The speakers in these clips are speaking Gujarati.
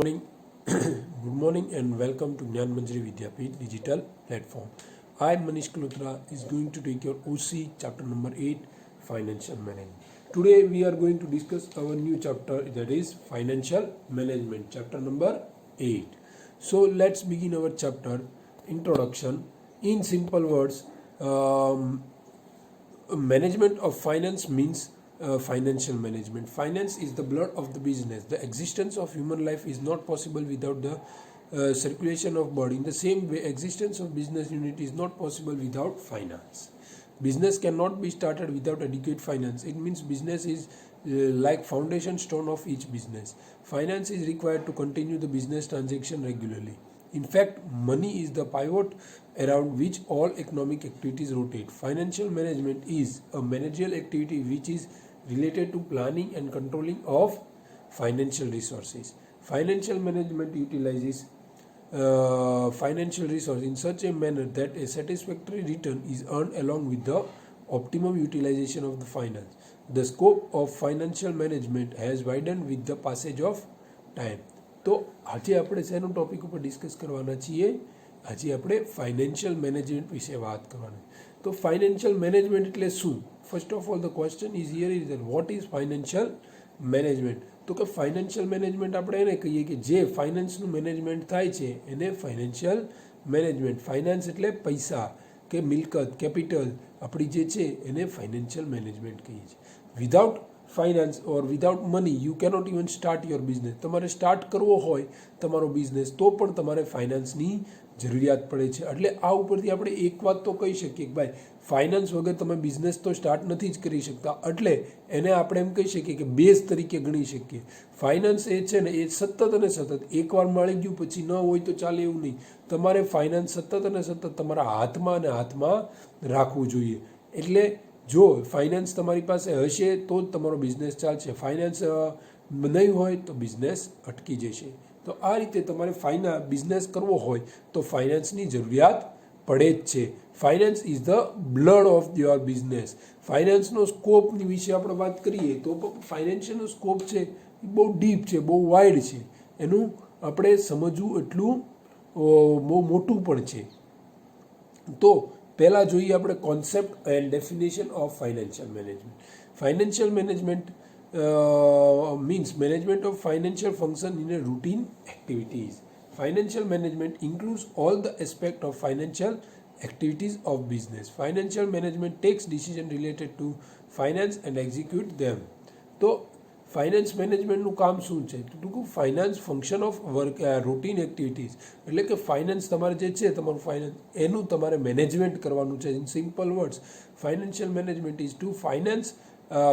morning. Good morning and welcome to Gyan Manjari Vidyapeeth digital platform. I, Manish Kalotra, is going to take your OC chapter number 8, Financial Management. Today we are going to discuss our new chapter, that is Financial Management, chapter number 8. So let's begin our chapter. Introduction. In simple words, management of finance means financial management. Finance is the blood of the business. The existence of human life is not possible without the circulation of blood. In the same way, existence of business unit is not possible without finance. Business cannot be started without adequate finance. It means business is like foundation stone of each business. Finance is required to continue the business transaction regularly. In fact, money is the pivot around which all economic activities rotate. Financial management is a managerial activity which is related to planning and controlling of financial resources. Financial management utilizes financial resources in such a manner that a satisfactory return is earned along with the optimum utilization of the finance. The scope of financial management has widened with the passage of time. તો આજે આપણે શેનો ટોપિક ઉપર ડિસ્કસ કરવાના છીએ? આજે આપણે ફાઇનાન્શિયલ મેનેજમેન્ટ વિશે વાત કરવાની. તો ફાઇનાન્શિયલ મેનેજમેન્ટ એટલે શું? First of all the question is here is that what is financial management? તો કે ફાઇનાન્શિયલ મેનેજમેન્ટ આપણે એને કહીએ કે જે ફાઇનાન્સનું મેનેજમેન્ટ થાય છે એને ફાઇનાન્શિયલ મેનેજમેન્ટ. ફાઇનાન્સ એટલે પૈસા કે મિલકત, કેપિટલ આપણી જે છે એને ફાઇનાન્શિયલ મેનેજમેન્ટ કહીએ છીએ. Without finance or without money you cannot even start your business. તમારે સ્ટાર્ટ કરવો હોય તમારો બિઝનેસ તો પણ તમારે ફાઇનાન્સની જરૂરિયાત પડે છે. એટલે આ ઉપરથી આપણે એક વાત તો કહી શકીએ કે ભાઈ ફાઇનાન્સ વગર તમે બિઝનેસ તો સ્ટાર્ટ નથી જ કરી શકતા. એટલે એને આપણે એમ કહી શકીએ કે બેઝ તરીકે ગણી શકીએ. ફાઇનાન્સ એ છે ને એ સતત અને સતત એકવાર મળી ગયું પછી ન હોય તો ચાલે એવું નહીં. તમારે ફાઇનાન્સ સતત અને સતત તમારા હાથમાં અને હાથમાં રાખવું જોઈએ. એટલે જો ફાઇનાન્સ તમારી પાસે હશે તો જ તમારો બિઝનેસ ચાલશે. ફાઇનાન્સ નહીં હોય તો બિઝનેસ અટકી જશે. તો આ રીતે તમારે બિઝનેસ કરવો હોય તો ફાઇનાન્સની જરૂરિયાત પડે જ છે. Finance is the blood of your business. ફાઇનાન્સનો સ્કોપની વિશે આપણે વાત કરીએ તો ફાઇનાન્શિયલનો સ્કોપ છે એ બહુ ડીપ છે, બહુ વાઇડ છે. એનું આપણે સમજવું એટલું બહુ મોટું પણ છે. તો પહેલાં જોઈએ આપણે concept and definition of financial management. Financial management means management of financial function in a routine activities. Financial management includes all the aspects of financial activities of business. Financial management takes decisions related to finance and execute them. તો ફાઇનાન્સ મેનેજમેન્ટનું કામ શું છે? ટૂંકું finance function of work routine activities. એટલે કે ફાઇનાન્સ તમારે જે છે તમારું ફાઇનાન્સ એનું તમારે મેનેજમેન્ટ કરવાનું છે. In simple words financial management is to finance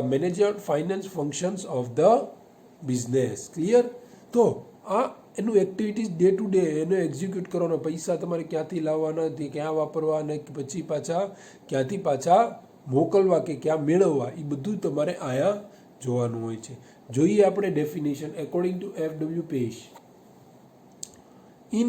manage finance functions of the business. Clear? તો આ એનું એક્ટિવિટીઝ ડે ટુ ડે એને એક્ઝિક્યુટ કરવાનો. પૈસા તમારે ક્યાંથી લાવવાના, તે ક્યાં વાપરવા અને પછી પાછા ક્યાંથી પાછા મોકલવા કે ક્યાં મેળવવા એ બધું તમારે આયા જોવાનું હોય છે. જોઈએ આપણે definition according to FW Page. In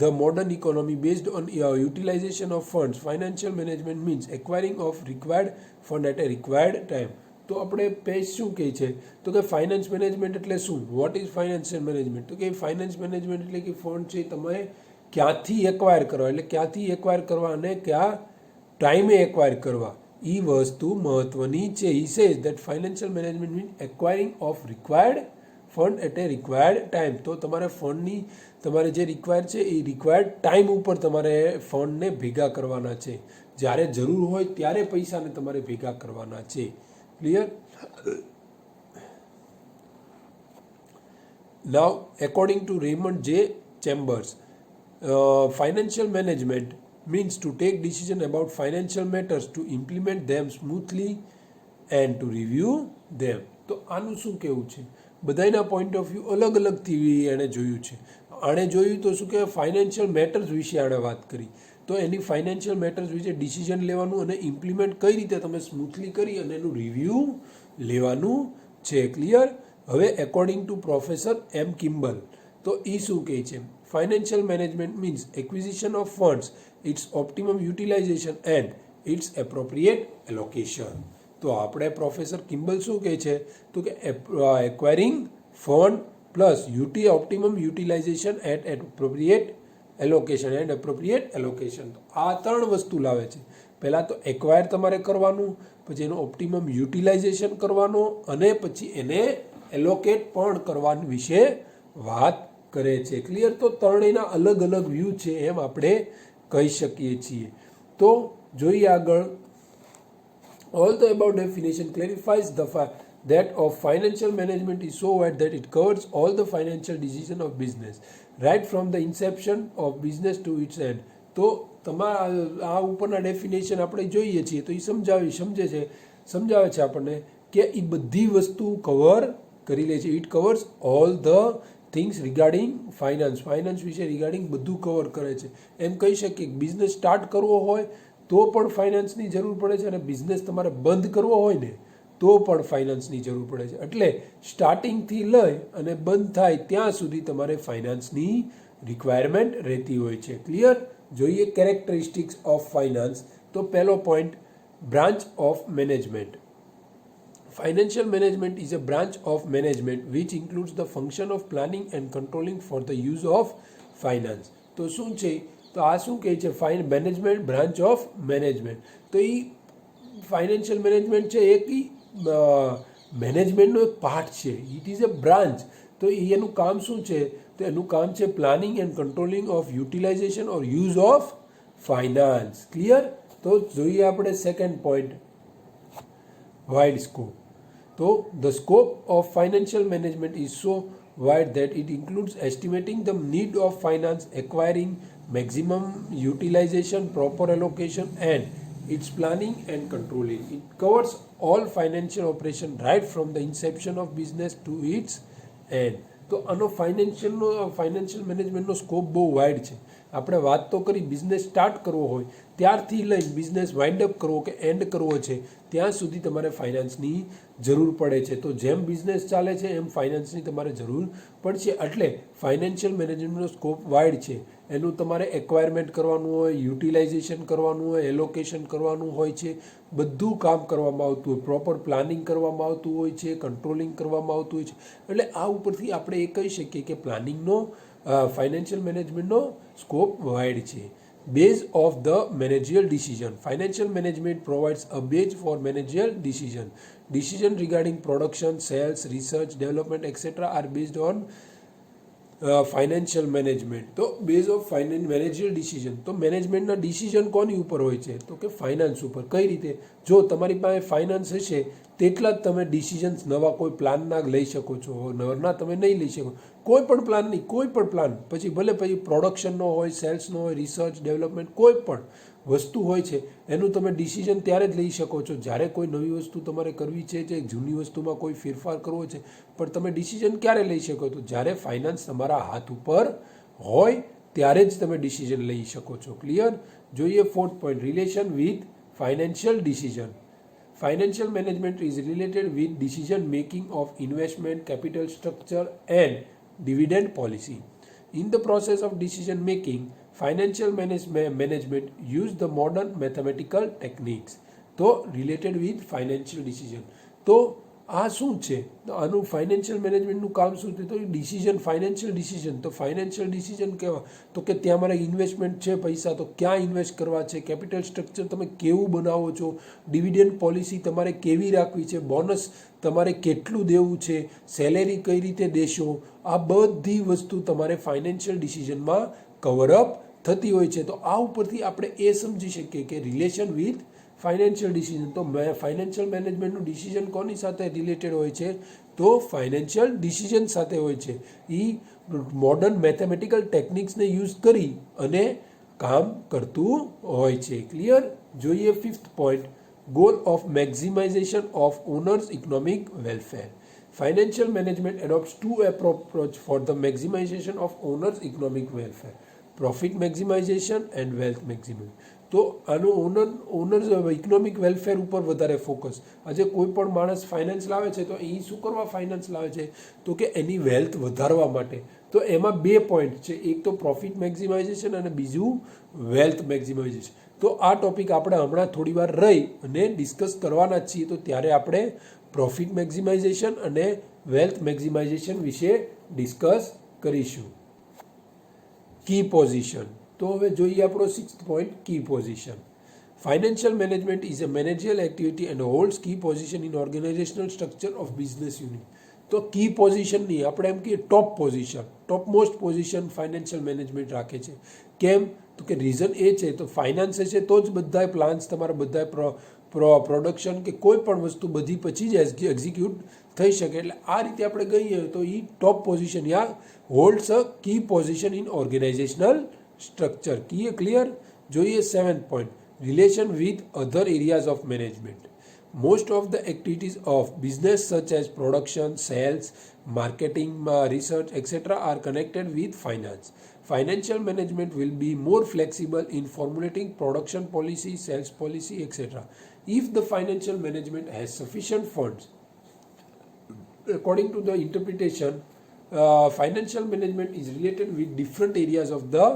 the modern economy based on utilization of funds, financial management means acquiring of required fund at a required time. તો આપણે પેજ શું કહે છે? તો કે ફાઇનાન્સ મેનેજમેન્ટ એટલે શું? What is financial management? તો કે ફાઇનાન્સ મેનેજમેન્ટ એટલે કે ફંડ છે તમે ક્યાંથી એક્વાયર કરવા, એટલે ક્યાંથી એક્વાયર કરવા અને કયા ટાઈમે એક્વાયર કરવા એ વસ્તુ મહત્વની છે. He says that financial management mean acquiring of required fund at a required time. તો તમારે ફંડની તમારે જે રિક્વાયર છે એ રિક્વાયર્ડ ટાઈમ ઉપર તમારે ફંડને ભેગા કરવાના છે. જ્યારે જરૂર હોય ત્યારે પૈસાને તમારે ભેગા કરવાના છે. Clear? Now according to Raymond જે chambers, financial management means to take decision about financial matters, to implement them smoothly and to review them. તો આનું શું કહેવું છે? બધાના પોઈન્ટ ઓફ વ્યૂ અલગ અલગથી એણે જોયું છે. આણે જોયું તો શું કે ફાઇનાન્શિયલ મેટર્સ વિશે આણે વાત કરી. તો એની ફાઇનાન્શિયલ મેટર્સ વિશે ડિસિઝન લેવાનું અને ઇમ્પ્લિમેન્ટ કઈ રીતે તમે સ્મૂથલી કરી અને એનું રિવ્યૂ લેવાનું છે. ક્લિયર? હવે according to professor M. Kimball, તો એ શું કહે છે? Financial management means acquisition of funds, its optimum utilization and its appropriate allocation. તો આપણે પ્રોફેસર કિમ્બલ શું કહે છે? તો કે acquiring fund plus optimum utilization at appropriate allocation and appropriate allocation. આ 3 વસ્તુ લાવે છે. પહેલાં તો એક્વાયર તમારે કરવાનું, પછી એનું ઓપ્ટિમમ યુટિલાઇઝેશન કરવાનો, અને પછી એને એલોકેટ પણ કરવાની વિશે વાત કરે છે. ક્લિયર? તો ત્રણેયના અલગ અલગ વ્યૂ છે એમ આપણે કહી શકીએ છીએ. તો જોઈએ આગળ. All the above definition clarifies that of financial management is so wide that it covers all the financial decision of business, right from the inception of business to its end. તો આ ઉપરના ડેફિનેશન આપણે જોઈએ છીએ તો એ સમજાવે છે આપણને કે એ બધી વસ્તુ કવર કરી લે છે. It covers all the things regarding finance વિશે રિગાર્ડિંગ બધું કવર કરે છે. એમ કહી શકીએ કે બિઝનેસ સ્ટાર્ટ કરવો હોય તો પણ ફાઇનાન્સની જરૂર પડે છે, અને બિઝનેસ તમારે બંધ કરવો હોય ને તો પણ ફાઇનાન્સની જરૂર પડે છે. એટલે સ્ટાર્ટિંગથી લઈ અને બંધ થાય ત્યાં સુધી તમારે ફાઇનાન્સની રિક્વાયરમેન્ટ રહેતી હોય છે. ક્લિયર? જોઈએ કેરેક્ટરિસ્ટિક્સ ઓફ ફાઇનાન્સ. તો પહેલો point, branch of management. Financial management is a branch of management which includes the function of planning and controlling for the use of finance. તો શું છે? તો આ શું કહે છે? Management, branch of management. તો એ ફાઇનાન્શિયલ મેનેજમેન્ટ છે એક મેનેજમેન્ટનો એક પાર્ટ છે. It is a branch. તો એનું કામ શું છે? તો એનું કામ છે planning and controlling of utilization or use of finance. Clear? તો જોઈએ આપણે second point, wide scope. So, the scope of financial management is so wide that it includes estimating the need of finance, acquiring maximum utilization, proper allocation, and its planning and controlling. It covers all financial operation right from the inception of business to its end. તો આનો ફાઇનાન્શિયલ મેનેજમેન્ટનો સ્કોપ બહુ વાઇડ છે. આપણે વાત તો કરી બિઝનેસ સ્ટાર્ટ કરવો હોય ત્યારથી લઈને બિઝનેસ વાઇન્ડ અપ કરવો કે એન્ડ કરવો છે ત્યાં સુધી તમારે ફાઇનાન્સની જરૂર પડે છે. તો જેમ બિઝનેસ ચાલે છે એમ ફાઇનાન્સની તમારે જરૂર પડશે. એટલે ફાઇનાન્શિયલ મેનેજમેન્ટનો સ્કોપ વાઇડ છે. એનું તમારે એક્વાયરમેન્ટ કરવાનું હોય, યુટિલાઇઝેશન કરવાનું હોય, એલોકેશન કરવાનું હોય છે, બધું કામ કરવામાં આવતું હોય, પ્રોપર પ્લાનિંગ કરવામાં આવતું હોય છે, કંટ્રોલિંગ કરવામાં આવતું હોય છે. એટલે આ ઉપરથી આપણે એ કહી શકીએ કે પ્લાનિંગનો ફાઇનાન્શિયલ મેનેજમેન્ટનો સ્કોપ વાઇડ છે. Base of the managerial decision. Financial management provides a base for managerial decision regarding production, sales, research, development etcetera are based on financial management. તો બેઝ ઓફ મેનેજિયલ ડિસિઝન. તો મેનેજમેન્ટના ડિસિઝન કોની ઉપર હોય છે? તો કે ફાઇનાન્સ ઉપર. કઈ રીતે? જો તમારી પાસે ફાઇનાન્સ હશે તેટલા જ તમે ડિસિઝન્સ નવા કોઈ પ્લાનના લઈ શકો છો, નવરના તમે નહીં લઈ શકો. કોઈ પણ પ્લાન નહીં, કોઈ પણ પ્લાન, પછી ભલે પછી પ્રોડક્શનનો હોય, સેલ્સનો હોય, રિસર્ચ, ડેવલપમેન્ટ, કોઈ પણ વસ્તુ હોય છે એનું તમે ડિસિઝન ત્યારે જ લઈ શકો છો જ્યારે કોઈ નવી વસ્તુ તમારે કરવી છે, જે જૂની વસ્તુમાં કોઈ ફેરફાર કરવો છે. પણ તમે ડિસિઝન ક્યારે લઈ શકો? તો જ્યારે ફાઇનાન્સ તમારા હાથ ઉપર હોય ત્યારે જ તમે ડિસિઝન લઈ શકો છો. ક્લિયર? જોઈએ fourth point, relation with financial decision. Financial management is related with decision making of investment, capital structure and dividend policy. In the process of decision making, financial management use the modern mathematical techniques. તો related with financial decision. તો આ શું છે? તો આનું ફાઇનાન્શિયલ મેનેજમેન્ટનું કામ શું છે? તો ડિસિઝન, ફાઇનાન્શિયલ ડિસિઝન. તો ફાઇનાન્શિયલ ડિસિઝન કેવા? તો કે ત્યાં મારે ઇન્વેસ્ટમેન્ટ છે, પૈસા તો ક્યાં ઇન્વેસ્ટ કરવા છે, કેપિટલ સ્ટ્રક્ચર તમે કેવું બનાવો છો, ડિવિડન્ડ પોલિસી તમારે કેવી રાખવી છે, બોનસ તમારે કેટલું દેવું છે, સેલેરી કઈ રીતે દેશો, આ બધી વસ્તુ તમારે ફાઇનાન્શિયલ ડિસિઝનમાં કવરઅપ થતી હોય છે. તો આ ઉપરથી આપણે એ સમજી શકીએ કે રિલેશન વિથ ફાઇનાન્શિયલ ડિસિઝન. તો ફાઇનાન્શિયલ મેનેજમેન્ટનું ડિસિઝન કોની સાથે રિલેટેડ હોય છે? તો ફાઇનાન્શિયલ ડિસિઝન સાથે હોય છે. એ મોડર્ન મેથેમેટિકલ ટેકનિક્સને યુઝ કરી અને કામ કરતું હોય છે. ક્લિયર? જોઈએ fifth point, goal of maximization of owners economic welfare. Financial management adopts two approaches for the maximization of owners' economic welfare: profit maximization and wealth maximization. તો આનું ઓનર્સ ઇકોનોમિક વેલફેર ઉપર વધારે ફોકસ. આજે કોઈ પણ માણસ ફાઇનાન્સ લાવે છે તો એ શું કરવા ફાઇનાન્સ લાવે છે? તો કે એની વેલ્થ વધારવા માટે. તો એમાં બે પોઈન્ટ છે, એક તો પ્રોફિટ મેક્સિમાઇઝેશન અને બીજું વેલ્થ મેક્સિમાઇઝેશન. તો આ ટોપિક આપણે હમણાં થોડી વાર રહી અને ડિસ્કસ કરવાના જ છીએ. તો ત્યારે આપણે પ્રોફિટ મેક્સિમાઇઝેશન અને વેલ્થ મેક્સિમાઇઝેશન વિશે ડિસ્કસ કરીશું. Key position. તો હવે જોઈએ આપણો 6th point, key position. Financial management is a managerial activity and holds key position in organizational structure of business unit. તો કી પોઝિશન નહીં, આપણે એમ કહીએ top position, top most position financial management રાખે છે. કેમ? તો કે રીઝન એ છે, તો ફાઇનાન્સ છે તો જ બધા પ્લાન્સ તમારા બધા પ્રોડક્શન કે કોઈ પણ વસ્તુ બધી પછી જ એક્ઝિક્યુટ થઈ શકે. એટલે આ રીતે આપણે કહીએ તો એ ટોપ પોઝિશન યા holds a key position in organizational structure. કી ક્લિયર? જોઈએ 7th point, relation with other areas of management. Most of the activities of business such as production, sales, marketing, research, etc. are connected with finance. Financial management will be more flexible in formulating production policy, sales policy, etc. If the financial management has sufficient funds. According to the interpretation, financial management is related with different areas of the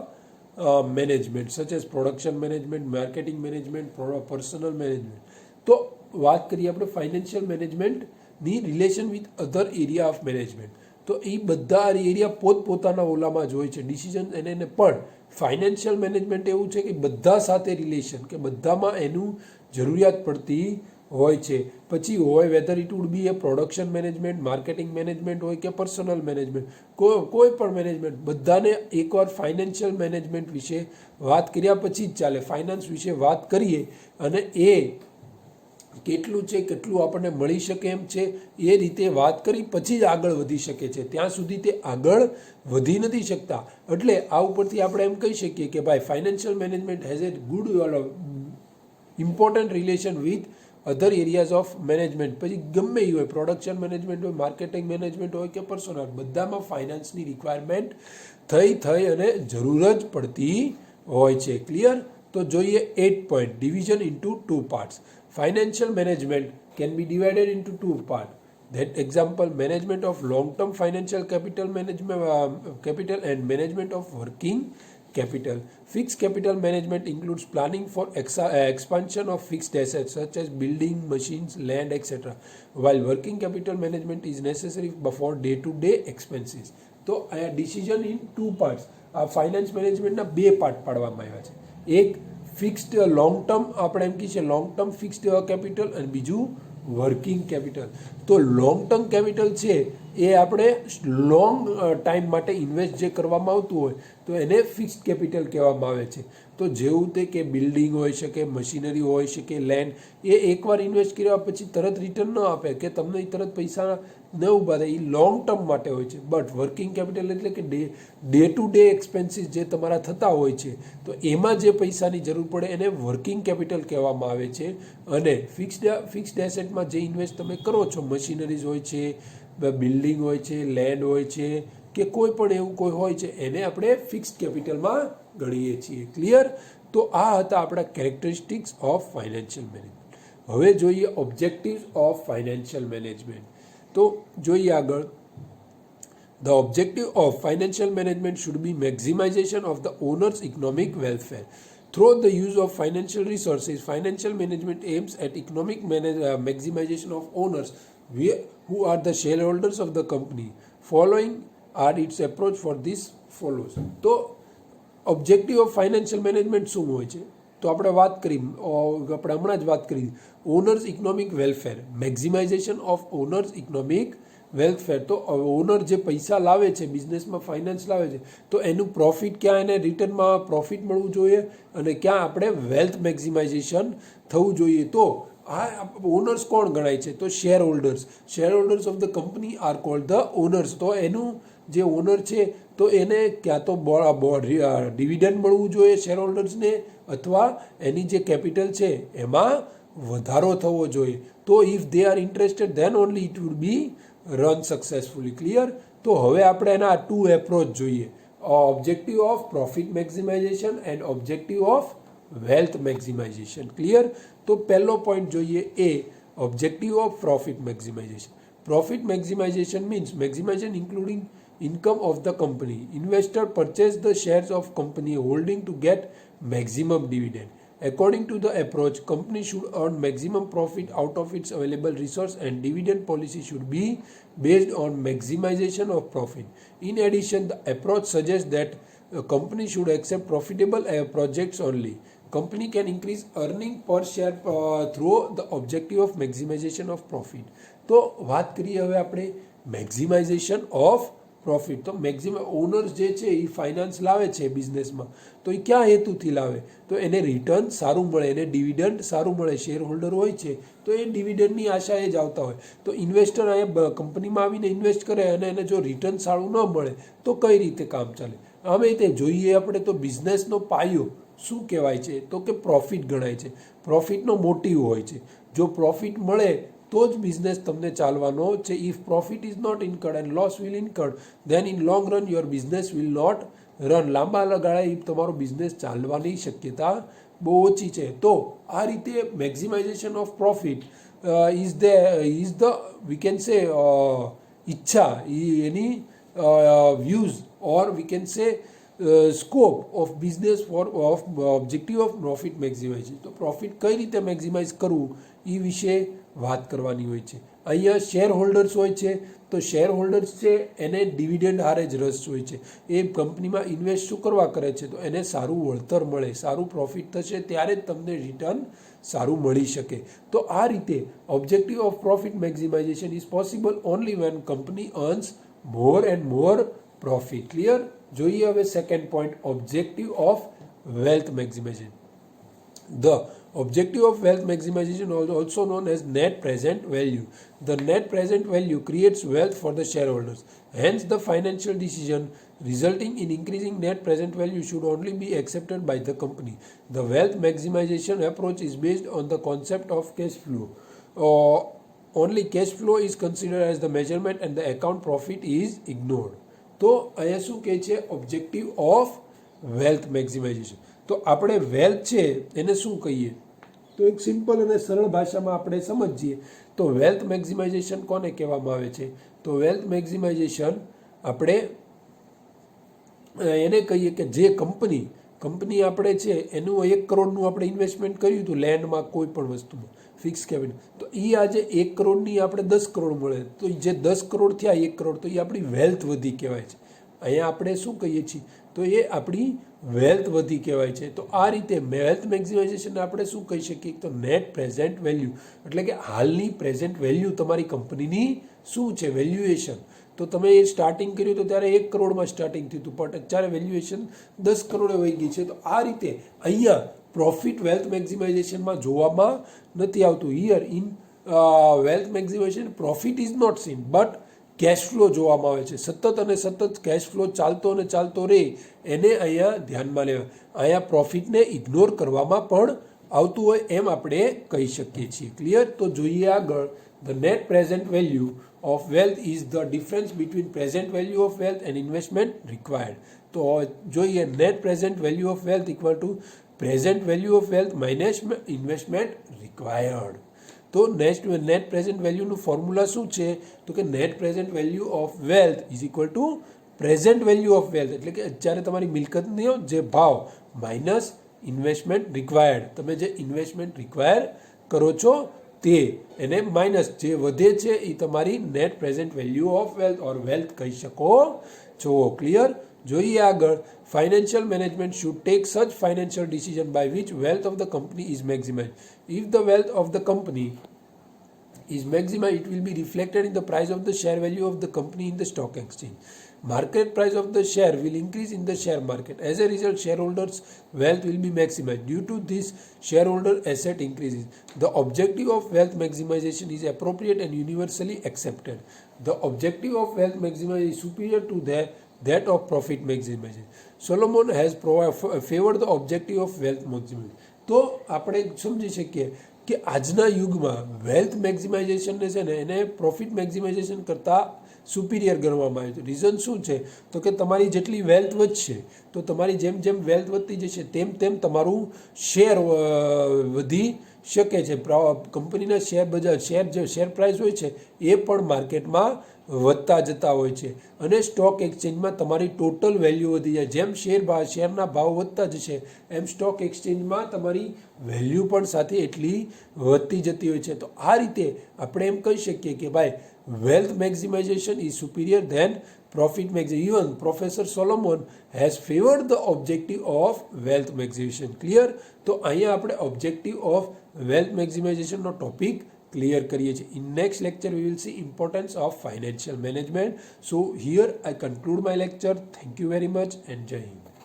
management such as production management, marketing management, personal management. તો વાત કરીએ આપણે ફાઇનાન્શિયલ મેનેજમેન્ટની relation with other area of management. તો એ બધા એરિયા પોતપોતાના ઓલામાં જ હોય છે, ડિસિઝન એને પણ ફાઇનાન્શિયલ મેનેજમેન્ટ એવું છે કે બધા સાથે રિલેશન કે બધામાં એનું જરૂરિયાત પડતી હોય છે. પછી હોય weather it would B A production management, marketing management હોય કે પર્સનલ મેનેજમેન્ટ, કોઈ પણ મેનેજમેન્ટ, બધાને એકવાર ફાઇનાન્શિયલ મેનેજમેન્ટ વિશે વાત કર્યા પછી જ ચાલે. ફાઇનાન્સ વિશે વાત કરીએ અને એ કેટલું છે, કેટલું આપણને મળી શકે એમ છે, એ રીતે વાત કરી પછી જ આગળ વધી શકે છે. ત્યાં સુધી તે આગળ વધી નથી શકતા. એટલે આ ઉપરથી આપણે એમ કહી શકીએ કે ભાઈ financial management has a good important relation with other areas of management. પછી ગમે એ હોય, પ્રોડક્શન મેનેજમેન્ટ હોય, માર્કેટિંગ મેનેજમેન્ટ હોય કે પર્સનલ, બધામાં ફાઇનાન્સની રિક્વાયરમેન્ટ થઈ અને જરૂર જ પડતી હોય છે. ક્લિયર? તો જોઈએ 8th point, division into 2 parts. Financial management can be divided into 2 parts. That example, management of long-term financial capital capital and management of working capital. Fixed capital management includes planning for expansion of fixed assets such as building, machines, land, etc. While working capital management is necessary for day-to-day expenses. તો આ decision in 2 parts. આ ફાઇનાન્સ મેનેજમેન્ટના 2 પાર્ટ પાડવામાં આવ્યા છે. એક ફિક્સ્ડ લોંગ ટર્મ, આપણે એમ કહીએ લોંગ ટર્મ ફિક્સ્ડ કેપિટલ, અને બીજું વર્કિંગ કેપિટલ. તો લોંગ ટર્મ કેપિટલ છે એ આપણે લોંગ ટાઈમ માટે ઇન્વેસ્ટ જે કરવામાં આવતું હોય તો એને ફિક્સ્ડ કેપિટલ કહેવામાં આવે છે. તો જેવું તે કે બિલ્ડિંગ હોઈ શકે, મશીનરી હોઈ શકે, લેન્ડ, એ એકવાર ઇન્વેસ્ટ કર્યા પછી તરત રિટર્ન ન આપે કે તમને તરત પૈસા ન ઊભા થાય, એ લોંગ ટર્મ માટે હોય છે. બટ વર્કિંગ કેપિટલ એટલે કે ડે ટુ ડે એક્સપેન્સીસ જે તમારા થતા હોય છે તો એમાં જે પૈસાની જરૂર પડે એને વર્કિંગ કેપિટલ કહેવામાં આવે છે. અને ફિક્સ્ડ એસેટમાં જે ઇન્વેસ્ટ તમે કરો છો, મશીનરીઝ હોય છે, બિલ્ડિંગ હોય છે, લેન્ડ હોય છે કે કોઈ પણ એવું કોઈ હોય છે, એને આપણે ફિક્સ્ડ કેપિટલમાં ગણીએ છીએ. ક્લિયર? તો આ હતા આપણા કેરેક્ટરિસ્ટિક્સ ઓફ ફાઇનાન્શિયલ મેનેજમેન્ટ. હવે જોઈએ ઓબ્જેક્ટિવ્સ ઓફ ફાઇનાન્શિયલ મેનેજમેન્ટ. તો જોઈએ આગળ, the objective of financial management should be maximization of the owner's economic welfare. Through the use of financial resources, financial management aims at economic maximization of owners who are the shareholders of the company. Following are its approach for this follows. તો ઓબ્જેક્ટિવ ઓફ ફાઇનાન્શિયલ મેનેજમેન્ટ શું હોય છે? તો આપણે વાત કરી, આપણે હમણાં જ વાત કરી, owners economic welfare, maximization of owners economic welfare. તો ઓનર જે પૈસા લાવે છે, બિઝનેસમાં ફાઇનાન્સ લાવે છે, તો એનું પ્રોફિટ ક્યાં એને રિટર્નમાં પ્રોફિટ મળવું જોઈએ અને ક્યાં આપણે વેલ્થ મેક્ઝિમાઇઝેશન થવું જોઈએ. તો આ ઓનર્સ કોણ ગણાય છે? તો share holders of the company are called the owners. તો એનું જે ઓનર છે તો એને ક્યાં તો ડિવિડન્ડ મળવું જોઈએ શેર હોલ્ડર્સને, અથવા એની જે કેપિટલ છે એમાં વધારો થવો જોઈએ. તો if they are interested then only it would be run successfully. Clear? તો હવે આપણે એના 2 એપ્રોચ જોઈએ, objective of profit maximization and objective of wealth maximization. Clear? તો પહેલો પોઈન્ટ જોઈએ એ objective of profit maximization. Profit maximization means maximization including income of the company. Investor purchase the shares of company holding to get maximum dividend. According to the approach, company should earn maximum profit out of its available resource and dividend policy should be based on maximization of profit. In addition, the approach suggests that a company should accept profitable projects only. Company can increase earning per share through the objective of maximization of profit. તો વાત કરીએ હવે આપણે મેક્ઝિમાઇઝેશન ઓફ પ્રોફિટ. તો મેક્ઝિમમ ઓનર્સ જે છે એ ફાઇનાન્સ લાવે છે બિઝનેસમાં, તો એ ક્યાં હેતુથી લાવે? તો એને રિટર્ન સારું મળે, એને ડિવિડન્ડ સારું મળે. શેર હોલ્ડર હોય છે તો એ ડિવિડન્ડની આશાએ જ આવતા હોય. તો ઇન્વેસ્ટર અહીંયા કંપનીમાં આવીને ઇન્વેસ્ટ કરે અને એને જો રિટર્ન સારું ન મળે તો કઈ રીતે કામ ચાલે? હવે તે જોઈએ આપણે તો બિઝનેસનો પાયો શું કહેવાય છે? તો કે પ્રોફિટ ગણાય છે. પ્રોફિટનો મોટિવ હોય છે. જો પ્રોફિટ મળે તો જ બિઝનેસ તમને ચાલવાનો છે. If profit is not incurred and loss will incurred, then in long run your business will not run. લાંબા ગાળે તમારો બિઝનેસ ચાલવાની શક્યતા બહુ ઓછી છે. તો આ રીતે maximization of profit is the we can say ઈચ્છા, એની views, or we can say scope of business for of objective of profit maximization. તો પ્રોફિટ કઈ રીતે મેક્ઝિમાઇઝ કરવું એ વિશે વાત કરવાની હોય છે. અહીંયા શેર હોલ્ડર્સ હોય છે, તો શેર હોલ્ડર્સ છે એને ડિવિડન્ડ હારે જ રસ હોય છે. એ કંપનીમાં ઇન્વેસ્ટ શું કરવા કરે છે? તો એને સારું વળતર મળે, સારું પ્રોફિટ થશે ત્યારે જ તમને રિટર્ન સારું મળી શકે. તો આ રીતે objective of profit maximization is possible only when company earns more and more profit. Clear? જોઈએ હવે second point, objective of wealth maximization. The objective of wealth maximization is also known as net present value. The net present value creates wealth for the shareholders. Hence, the financial decision resulting in increasing net present value should only be accepted by the company. The wealth maximization approach is based on the concept of cash flow. Only cash flow is considered as the measurement and the account profit is ignored. તો અહીંયા શું કહે છે? Objective of wealth maximization. તો આપણે વેલ્થ છે એને શું કહીએ? તો એક સિમ્પલ અને સરળ ભાષામાં આપણે સમજીએ તો વેલ્થ મેક્ઝિમાઇઝેશન કોને કહેવામાં આવે છે? તો વેલ્થ મેક્ઝિમાઇઝેશન આપણે એને કહીએ કે જે કંપની આપણે છે એનું 1 કરોડનું આપણે ઇન્વેસ્ટમેન્ટ કર્યું હતું લેન્ડમાં, કોઈ પણ વસ્તુમાં ફિક્સ કેપિટલ, તો એ આજે 1 કરોડની આપણે 10 કરોડ મળે, તો જે 10 કરોડ થયા 1 કરોડ, તો એ આપણી વેલ્થ વધી કહેવાય છે. અહીંયા આપણે શું કહીએ છીએ? તો એ આપણી વેલ્થ વધી કહેવાય છે. તો આ રીતે વેલ્થ મેક્ઝિમાઇઝેશન આપણે શું કહી શકીએ? તો નેટ પ્રેઝન્ટ વેલ્યુ, એટલે કે હાલની પ્રેઝન્ટ વેલ્યુ તમારી કંપનીની શું છે? વેલ્યુએશન. તો તમે એ સ્ટાર્ટિંગ કર્યું તો ત્યારે 1 કરોડમાં સ્ટાર્ટિંગ થયું હતું, પણ અત્યારે વેલ્યુએશન 10 કરોડે વહી ગઈ છે. તો આ રીતે અહીંયા પ્રોફિટ વેલ્થ મેક્ઝિમાઇઝેશનમાં જોવામાં નથી આવતું. Here in wealth maximization profit is not seen but cash flow જોવામાં આવે છે. સતત અને સતત કેશ ફ્લો ચાલતો અને ચાલતો રહે એને અહીંયા ધ્યાનમાં લેવા. અહીંયા પ્રોફિટને ઇગ્નોર કરવામાં પણ આવતું હોય એમ આપણે કહી શકીએ છીએ. ક્લિયર? તો જોઈએ આગળ. The net present value of wealth is the difference between present value of wealth and investment required. તો જોઈએ net present value of wealth equal to present value of wealth minus investment required. તો net present value નું ફોર્મ્યુલા શું છે? તો કે net present value of wealth is equal to present value of wealth, એટલે કે અત્યારે તમારી મિલકતનો જે ભાવ માઇનસ ઇન્વેસ્ટમેન્ટ રિક્વાયર્ડ, તમે જે ઇન્વેસ્ટમેન્ટ રિક્વાયર કરો છો તે એને માઇનસ જે વધે છે એ તમારી net present value of wealth or wealth કહી શકો છો. ક્લિયર? જોઈએ આગળ. Financial management should take such financial decision by which wealth of the company is maximize. If the wealth of the company is maximized, it will be reflected in the price of the share value of the company in the stock exchange. Market price of the share will increase in the share market. As a result, shareholders' wealth will be maximized. Due to this, shareholder asset increases. The objective of wealth maximization is appropriate and universally accepted. The objective of wealth maximization is superior to that of profit maximization. Solomon has favored the objective of wealth maximization. તો આપણે સમજી શકીએ કે આજના યુગમાં વેલ્થ મેક્ઝિમાઇઝેશનને છે ને એને પ્રોફિટ મેક્ઝિમાઇઝેશન કરતાં સુપિરિયર ગણવામાં આવે છે. રીઝન શું છે? તો કે તમારી જેટલી વેલ્થ વધશે તો તમારી જેમ જેમ વેલ્થ વધતી જશે તેમ તેમ તમારું શેર વધી શકે છે. કંપનીના શેર બજાર શેર પ્રાઇસ હોય છે એ પણ માર્કેટમાં વધતા જતા હોય છે અને સ્ટોક એક્સચેન્જમાં તમારી ટોટલ વેલ્યુ વધી જાય. જેમ શેરના ભાવ વધતા જશે એમ સ્ટોક એક્સચેન્જમાં તમારી વેલ્યુ પણ સાથે એટલી વધતી જતી હોય છે. તો આ રીતે આપણે એમ કહી શકીએ કે ભાઈ wealth maximization is superior than profit maximization. Even Professor Solomon has favored the objective of wealth maximization. Clear? તો અહીંયા આપણે objective of wealth maximization નો ટોપિક ક્લિયર કરીએ છીએ. In next lecture we will see importance of financial management. So here I conclude my lecture. Thank you very much and Jai Hind.